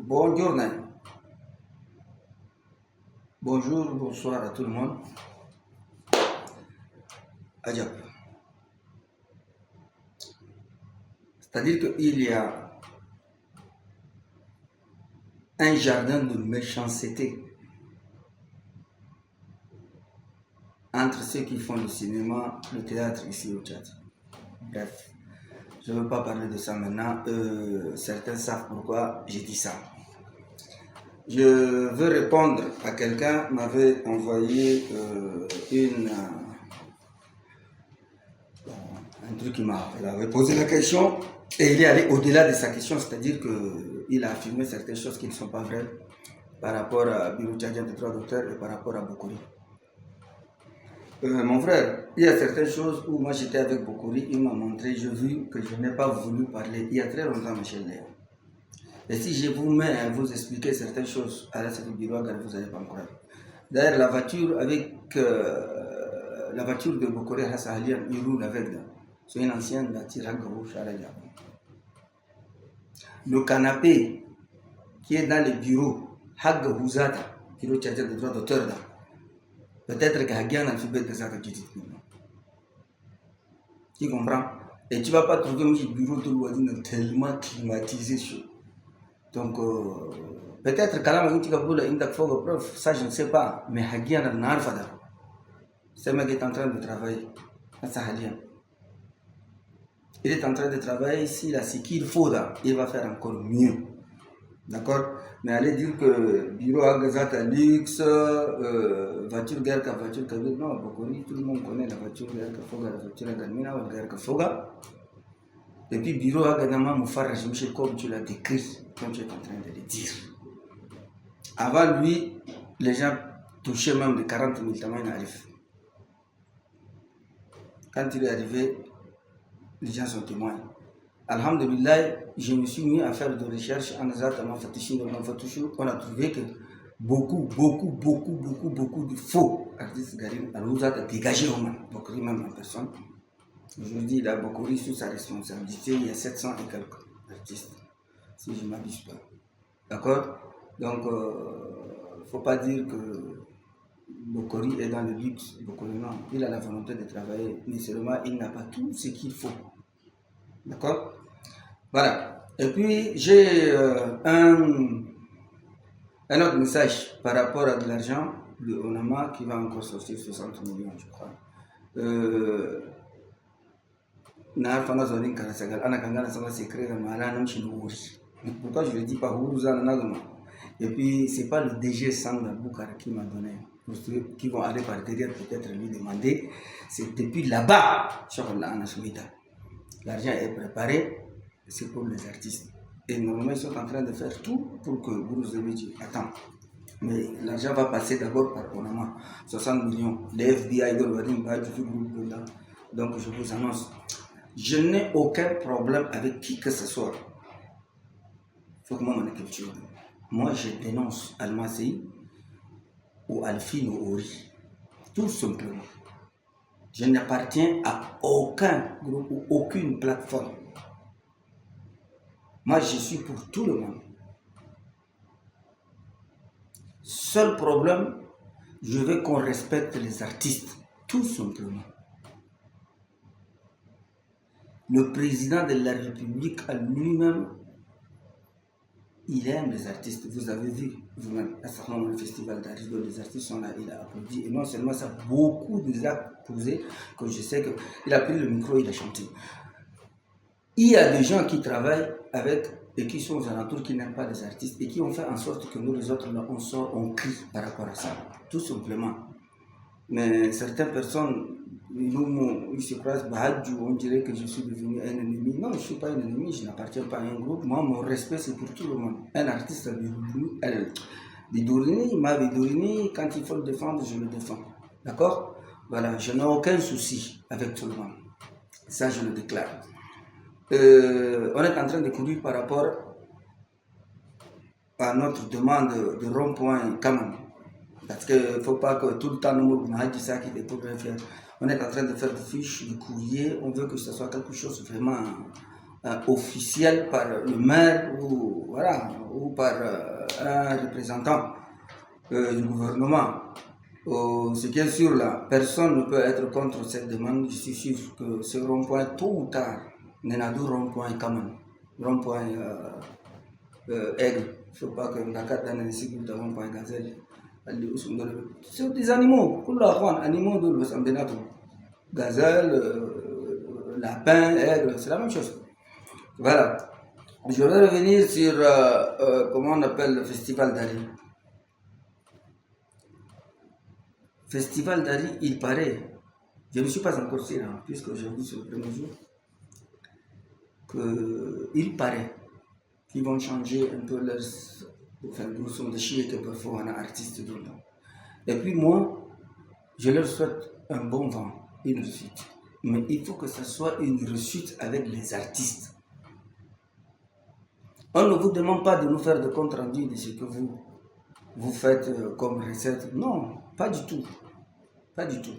Bonjour, bonjour, bonsoir à tout le monde. Adjab. C'est-à-dire qu'il y a un jardin de méchanceté entre ceux qui font le cinéma, le théâtre ici au Tchad. Bref, je ne veux pas parler de ça maintenant. Certains savent pourquoi j'ai dit ça. Je veux répondre à quelqu'un qui m'avait envoyé un truc il avait posé la question et il est allé au-delà de sa question, c'est-à-dire qu'il a affirmé certaines choses qui ne sont pas vraies par rapport à Bureau Tchadien des droits d'auteur et par rapport à Bokouri. Mon frère, il y a certaines choses où moi j'étais avec Bokouri, il m'a montré, j'ai vu que je n'ai pas voulu parler il y a très longtemps, Michel Léa. Et si je vous mets à vous expliquer certaines choses à la Bureau, vous n'allez pas me croire. D'ailleurs, la voiture de Bokouri Hassan Alian, il roule avec. C'est une ancienne voiture. Le canapé qui est dans le bureau, Hag Houzata, bureau tchadien de droit d'auteur, peut-être que Hagian a fait des actes de tu comprends? Et tu ne vas pas trouver un bureau de loisirs tellement climatisé. Donc, peut-être que tu vas preuve, ça je ne sais pas, mais Hagian n'a pas fait. C'est mec est en train de travailler à Sahalian. Il est en train de travailler ici, là, ce qu'il faut, là, il va faire encore mieux. D'accord? Mais aller dire que bureau à Gazata luxe, voiture guerre ka voiture ka non, Bokoni, tout le monde connaît la voiture guerre ka foga, la voiture Gamina, la guerre ka foga. Et puis bureau à Gadama Moufaraj, Michel, comme tu l'as décrit, comme tu es en train de le dire. Avant lui, les gens touchaient même de 40 000 tellement il arrive. Quand il est arrivé, les gens sont témoins. Alhamdulillah, je me suis mis à faire des recherches en on a trouvé que beaucoup de faux artistes Garim Alouza a dégagé au monde, Bokouri même en personne. Aujourd'hui, il a Bokouri sous sa responsabilité, il y a 700 et quelques artistes, si je ne m'abuse pas. D'accord? Donc, il ne faut pas dire que Bokouri est dans le luxe. Bokouri, non, il a la volonté de travailler, mais seulement il n'a pas tout ce qu'il faut. D'accord? Voilà. Et puis, j'ai un autre message par rapport à de l'argent de Onama qui va encore sortir 60 millions, je crois. Pourquoi je ne le dis pas? Et puis, ce n'est pas le DG Sanda Boukara qui m'a donné. Pour ceux qui vont aller par derrière peut-être lui demander. C'est depuis là-bas, l'argent est préparé, c'est pour les artistes. Et normalement, ils sont en train de faire tout pour que Gourouzevici attende. Mais l'argent va passer d'abord par Onama, 60 millions. Les FBI, donc je vous annonce, je n'ai aucun problème avec qui que ce soit. Il faut que moi, moi, je dénonce Al-Masei ou Alfino Ori. Tout simplement. Je n'appartiens à aucun groupe ou aucune plateforme. Moi, je suis pour tout le monde. Seul problème, je veux qu'on respecte les artistes, tout simplement. Le président de la République à lui-même, il aime les artistes. Vous avez vu, vous-même, à certains moments, le festival d'Arido, les artistes sont là, il a applaudi. Et non seulement ça, beaucoup de actes posés, que je sais qu'il a pris le micro, il a chanté. Il y a des gens qui travaillent avec et qui sont aux alentours, qui n'aiment pas les artistes et qui ont fait en sorte que nous, les autres, là, on sort, on crie par rapport à ça, tout simplement. Mais certaines personnes, ils se croisent, on dirait que je suis devenu un ennemi. Non, je ne suis pas un ennemi, je n'appartiens pas à un groupe. Moi, mon respect, c'est pour tout le monde. Un artiste, Bidourini, quand il faut le défendre, je le défends. D'accord? Voilà, je n'ai aucun souci avec tout le monde. Ça, je le déclare. On est en train de courir par rapport à notre demande de rond-point Kaman. Parce qu'il ne faut pas que tout le temps nous dit ça qui est pour rien faire. On est en train de faire des fiches, de courrier, on veut que ce soit quelque chose vraiment officielle par le maire ou, voilà, ou par un représentant du gouvernement. Ce qui est sûr là, personne ne peut être contre cette demande. Je suis sûr que ce rond-point, tôt ou tard, Nenadou rond-point Kaman, rond-point Aigle. Il ne faut pas que Dakar dans les cycles de rond-point Gazelle. C'est des animaux, animaux de l'Ouest-Ambenato. Gazelle, lapin, aigle, c'est la même chose. Voilà. Je vais revenir sur comment on appelle le festival d'Ari. Festival d'Ari, il paraît, je ne suis pas encore sûr, hein, puisque aujourd'hui c'est le premier jour, qu'il paraît qu'ils vont changer un peu leurs, enfin, grosso de chier que parfois on a artiste dedans. Et puis moi, je leur souhaite un bon vent, une réussite. Mais il faut que ce soit une réussite avec les artistes. On ne vous demande pas de nous faire de compte rendu de ce que vous faites comme recette. Non, pas du tout. Pas du tout.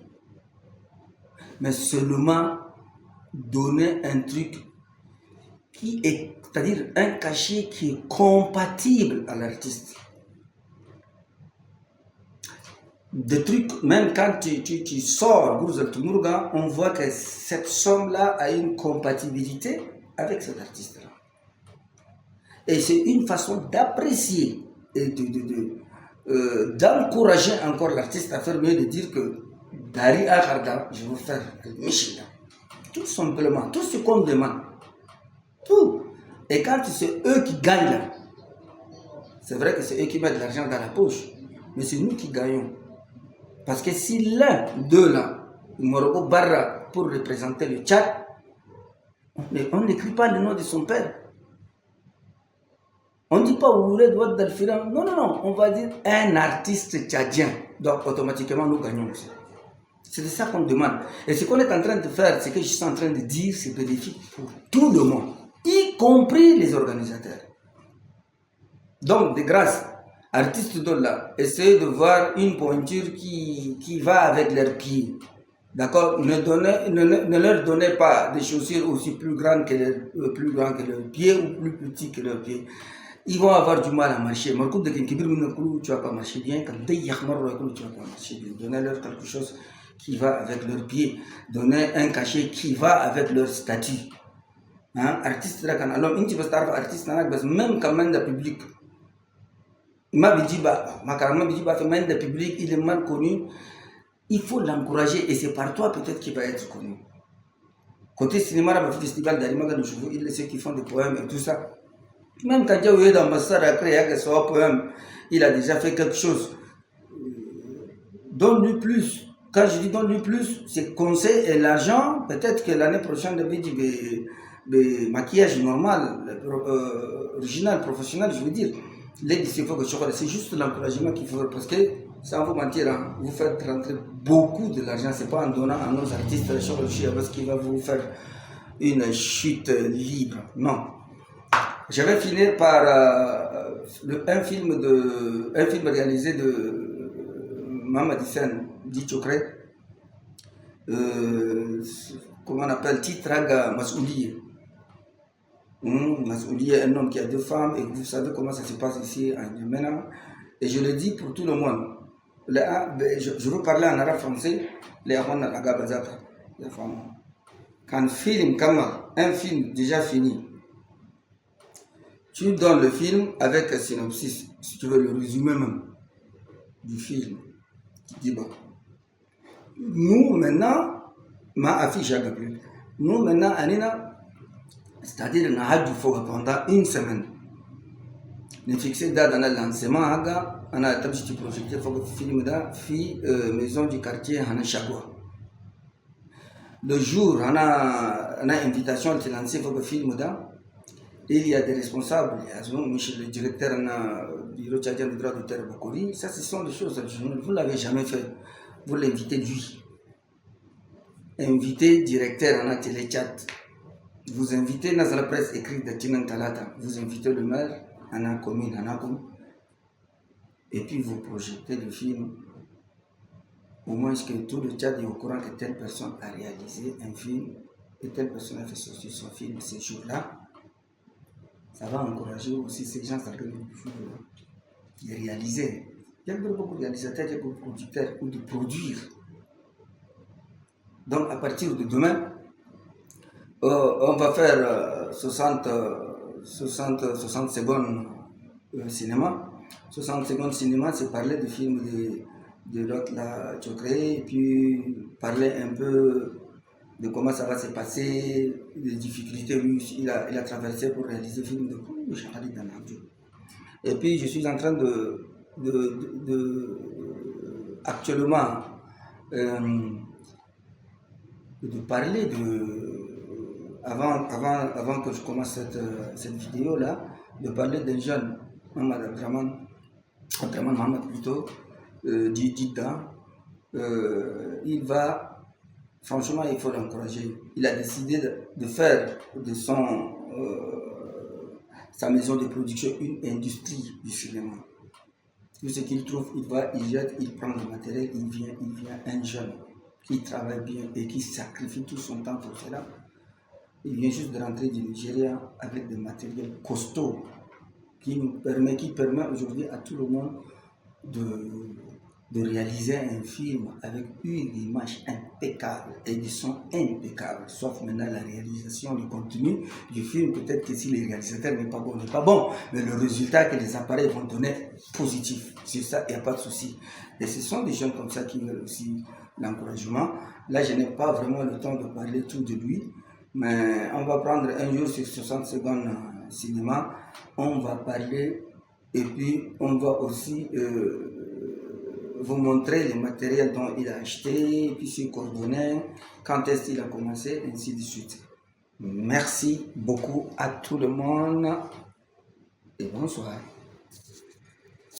Mais seulement donner un truc qui est, c'est-à-dire un cachet qui est compatible à l'artiste. Des trucs, même quand tu sors Gourzal Tumurga, on voit que cette somme-là a une compatibilité avec cet artiste-là. Et c'est une façon d'apprécier et d'encourager encore l'artiste à faire mieux, de dire que Dari Akarda, je veux faire Michel. Tout simplement, tout ce qu'on demande. Tout. Et quand c'est eux qui gagnent là, c'est vrai que c'est eux qui mettent l'argent dans la poche, mais c'est nous qui gagnons. Parce que si l'un d'eux là, Moroko Barra, pour représenter le Tchad, on n'écrit pas le nom de son père. On ne dit pas Ouled Wad Dalfiram. Non, non, non. On va dire un artiste tchadien. Donc automatiquement, nous gagnons aussi. C'est de ça qu'on demande. Et ce qu'on est en train de faire, ce que je suis en train de dire, c'est bénéfique pour tout le monde, y compris les organisateurs. Donc, de grâce, artistes de là, essayez de voir une pointure qui va avec leurs pieds. D'accord? Ne leur donnez pas des chaussures aussi plus grandes que leurs pieds ou plus petites que leurs pieds. Ils vont avoir du mal à marcher. Tu ne vas pas marcher bien. Tu vas pas marcher bien. Donnez-leur quelque chose qui va avec leurs pieds. Donnez un cachet qui va avec leur statut. Hein? Artiste, alors, une petite artiste, même quand même le public. Ma même le public, il est mal connu. Il faut l'encourager et c'est par toi peut-être qu'il va être connu. Côté cinéma, le festival d'Arimaga de Chevaux, il y a ceux qui font des poèmes et tout ça. Même quand Dieu est dans Bassar a créé un poème, il a déjà fait quelque chose. Donne-lui plus. Quand je dis donne-lui plus, c'est conseil et l'argent. Peut-être que l'année prochaine, le maquillage normal, original, professionnel, je veux dire. C'est juste l'encouragement qu'il faut faire parce que, sans vous mentir, hein, vous faites rentrer beaucoup de l'argent. Ce n'est pas en donnant à nos artistes le chirurgien parce qu'il va vous faire une chute libre. Non. Je vais finir par un film réalisé de Mamadi Sen, dit Chokre, comment on appelle, Titraga Masouli. Masouli est un homme qui a 2 femmes et vous savez comment ça se passe ici à N'Djamena. Et je le dis pour tout le monde. Je veux parler en arabe français. Quand un film déjà fini, tu donnes le film avec un synopsis, si tu veux le résumé même du film. Tu dis bon. Nous maintenant, ma affiche à Gabriel. Nous maintenant, Anina, c'est-à-dire qu'on a du four pendant une semaine. Nous fixons date dans le lancement, on a un petit projet pour le film de maison du quartier Hana Chagua. Le jour, on a une invitation à lancer pour le film là. Il y a des responsables, le directeur du bureau tchadien du droit d'auteur Bokori. Ça, ce sont des choses, vous ne l'avez jamais fait. Vous l'invitez lui. Invitez directeur en télé chat. Vous invitez dans la presse écrite de Tinan Talata. Vous invitez le maire en la commune, et puis vous projetez le film. Au moins que tout le Tchad est au courant que telle personne a réalisé un film et telle personne a fait sortir son film ce jour-là. ça va encourager aussi ces gens à de réaliser. Il y a beaucoup de réalisateurs, il y a beaucoup de producteurs ou de produire. Donc à partir de demain, on va faire 60 secondes cinéma. 60 secondes cinéma, c'est parler du film de l'autre là, Chokre, et puis parler un peu de comment ça va se passer, des difficultés qu'il a traversées pour réaliser le film de Shahadi Danadjo. Et puis je suis en train actuellement de parler avant que je commence cette vidéo là, de parler d'un jeune, Mohamed Abdraman Mohamed plutôt, d'Idda. Il va, franchement, il faut l'encourager. Il a décidé de faire de sa maison de production une industrie du cinéma. Tout ce qu'il trouve, il jette, il prend le matériel, il vient un jeune qui travaille bien et qui sacrifie tout son temps pour cela. Il vient juste de rentrer du Nigeria avec des matériels costauds qui permet aujourd'hui à tout le monde de réaliser un film avec une image impeccable et du son impeccable, sauf maintenant la réalisation, le contenu du film. Peut-être que si le réalisateur n'est pas bon, mais le résultat que les appareils vont donner positif. Sur ça, il n'y a pas de souci. Et ce sont des gens comme ça qui veulent aussi l'encouragement. Là, je n'ai pas vraiment le temps de parler tout de lui, mais on va prendre un jour sur 60 secondes cinéma, on va parler et puis on va aussi vous montrer les matériels dont il a acheté, puis ses coordonnées, quand est-ce qu'il a commencé, ainsi de suite. Merci beaucoup à tout le monde et bonsoir.